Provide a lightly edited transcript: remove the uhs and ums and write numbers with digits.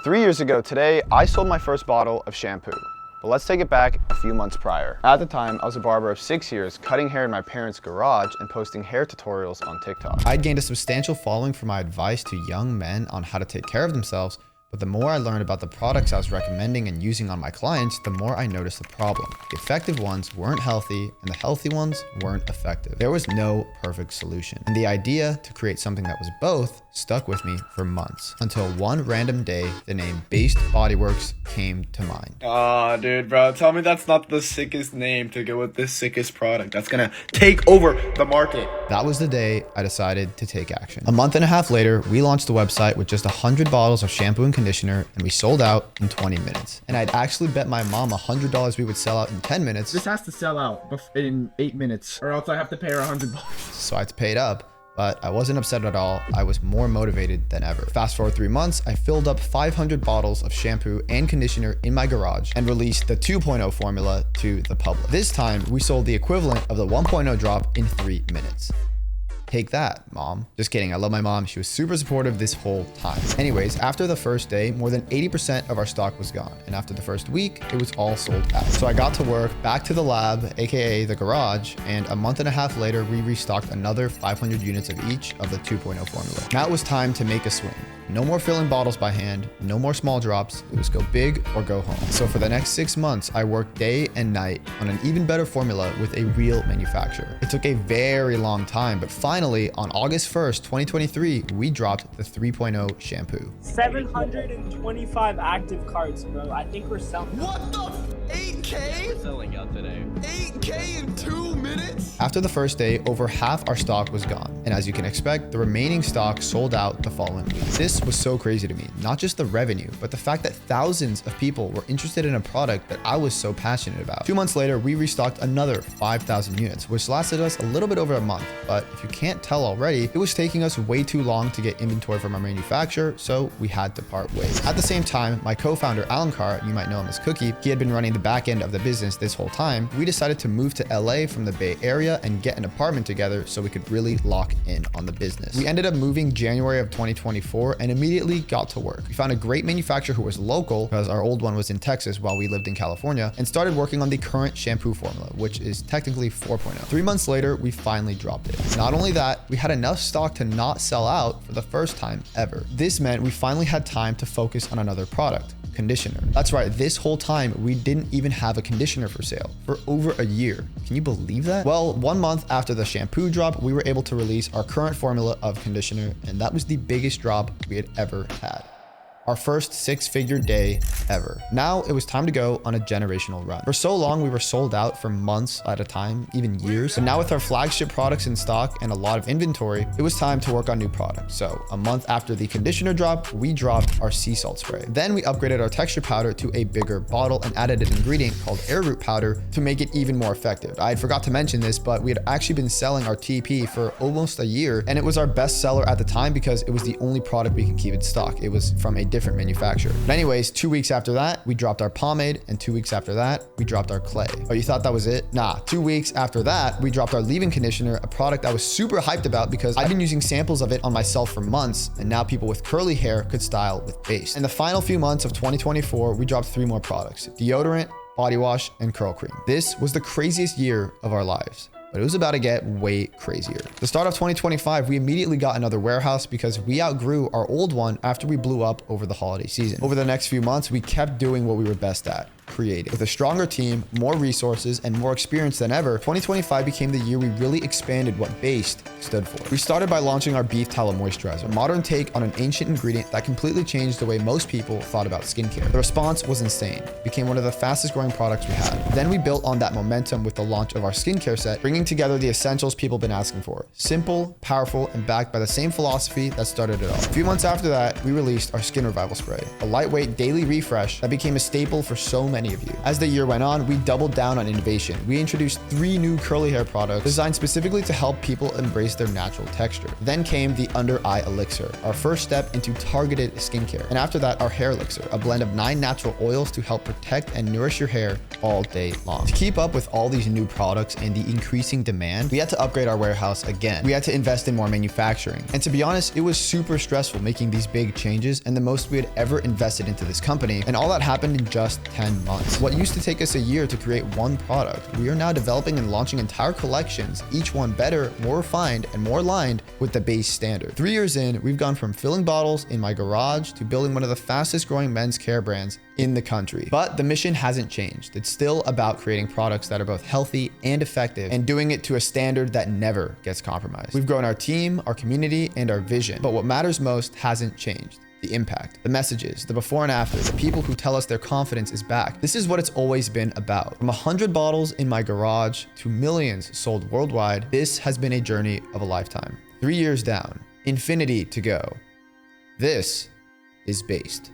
3 years ago today, I sold my first bottle of shampoo. But let's take it back a few months prior. At the time, I was a barber of 6 years, cutting hair in my parents' garage and posting hair tutorials on TikTok. I'd gained a substantial following for my advice to young men on how to take care of themselves, but the more I learned about the products I was recommending and using on my clients, the more I noticed the problem. The effective ones weren't healthy, and the healthy ones weren't effective. There was no perfect solution. And the idea to create something that was both stuck with me for months, until one random day, the name BASED Bodyworks came to mind. Aw, dude, bro, tell me that's not the sickest name to go with this sickest product that's gonna take over the market. That was the day I decided to take action. A month and a half later, we launched the website with just 100 bottles of shampoo and conditioner, and we sold out in 20 minutes. And I'd actually bet my mom $100 we would sell out in 10 minutes. This has to sell out in 8 minutes, or else I have to pay her $100. So I had to pay it up. But I wasn't upset at all. I was more motivated than ever. Fast forward 3 months, I filled up 500 bottles of shampoo and conditioner in my garage and released the 2.0 formula to the public. This time, we sold the equivalent of the 1.0 drop in 3 minutes. Take that, mom. Just kidding. I love my mom. She was super supportive this whole time. Anyways, after the first day, more than 80% of our stock was gone. And after the first week, it was all sold out. So I got to work, back to the lab, aka the garage, and a month and a half later, we restocked another 500 units of each of the 2.0 formula. Now it was time to make a swing. No more filling bottles by hand, no more small drops. It was go big or go home. So for the next 6 months, I worked day and night on an even better formula with a real manufacturer. It took a very long time, but finally on August 1st, 2023, we dropped the 3.0 shampoo. 725 active carts, bro. I think we're selling. What the 8K? We're selling out today. 8K in 2 minutes? After the first day, over half our stock was gone. And as you can expect, the remaining stock sold out the following week. This was so crazy to me, not just the revenue, but the fact that thousands of people were interested in a product that I was so passionate about. 2 months later, we restocked another 5,000 units, which lasted us a little bit over a month. But if you can't tell already, it was taking us way too long to get inventory from our manufacturer, so we had to part ways. At the same time, my co-founder, Alan Carr, you might know him as Cookie, he had been running the back end of the business this whole time. We decided to move to LA from the Bay Area and get an apartment together so we could really lock in on the business. We ended up moving January of 2024 and immediately got to work. We found a great manufacturer who was local, because our old one was in Texas while we lived in California, and started working on the current shampoo formula, which is technically 4.0. 3 months later, we finally dropped it. Not only that, we had enough stock to not sell out for the first time ever. This meant we finally had time to focus on another product. Conditioner. That's right, this whole time we didn't even have a conditioner for sale for over a year. Can you believe that? Well, 1 month after the shampoo drop, we were able to release our current formula of conditioner, and that was the biggest drop we had ever had. Our first 6-figure day ever. Now it was time to go on a generational run. For so long, we were sold out for months at a time, even years. But now with our flagship products in stock and a lot of inventory, it was time to work on new products. So a month after the conditioner drop, we dropped our sea salt spray. Then we upgraded our texture powder to a bigger bottle and added an ingredient called arrowroot powder to make it even more effective. I forgot to mention this, but we had actually been selling our TP for almost a year, and it was our best seller at the time because it was the only product we could keep in stock. It was from a different manufacturer. But anyways, 2 weeks after that, we dropped our pomade, and 2 weeks after that, we dropped our clay. Oh, you thought that was it? Nah, 2 weeks after that, we dropped our leave-in conditioner, a product I was super hyped about because I've been using samples of it on myself for months, and now people with curly hair could style with BASED. In the final few months of 2024, we dropped 3 more products: deodorant, body wash, and curl cream. This was the craziest year of our lives. But it was about to get way crazier. The start of 2025, we immediately got another warehouse because we outgrew our old one after we blew up over the holiday season. Over the next few months, we kept doing what we were best at: creating. With a stronger team, more resources, and more experience than ever, 2025 became the year we really expanded what BASED stood for. We started by launching our beef tallow moisturizer, a modern take on an ancient ingredient that completely changed the way most people thought about skincare. The response was insane. It became one of the fastest growing products we had. Then we built on that momentum with the launch of our skincare set, bringing together the essentials people have been asking for: simple, powerful, and backed by the same philosophy that started it all. A few months after that, we released our Skin Revival Spray, a lightweight daily refresh that became a staple for so many many of you. As the year went on, we doubled down on innovation. We introduced 3 new curly hair products designed specifically to help people embrace their natural texture. Then came the Under Eye Elixir, our first step into targeted skincare. And after that, our Hair Elixir, a blend of 9 natural oils to help protect and nourish your hair all day long. To keep up with all these new products and the increasing demand, we had to upgrade our warehouse again. We had to invest in more manufacturing. And to be honest, it was super stressful making these big changes and the most we had ever invested into this company. And all that happened in just 10 months. What used to take us a year to create one product, we are now developing and launching entire collections, each one better, more refined, and more aligned with the base standard. 3 years in, we've gone from filling bottles in my garage to building one of the fastest growing men's care brands in the country. But the mission hasn't changed. It's still about creating products that are both healthy and effective and doing it to a standard that never gets compromised. We've grown our team, our community, and our vision. But what matters most hasn't changed. The impact, the messages, the before and after, the people who tell us their confidence is back. This is what it's always been about. From 100 bottles in my garage to millions sold worldwide, this has been a journey of a lifetime. 3 years down, infinity to go. This is Based.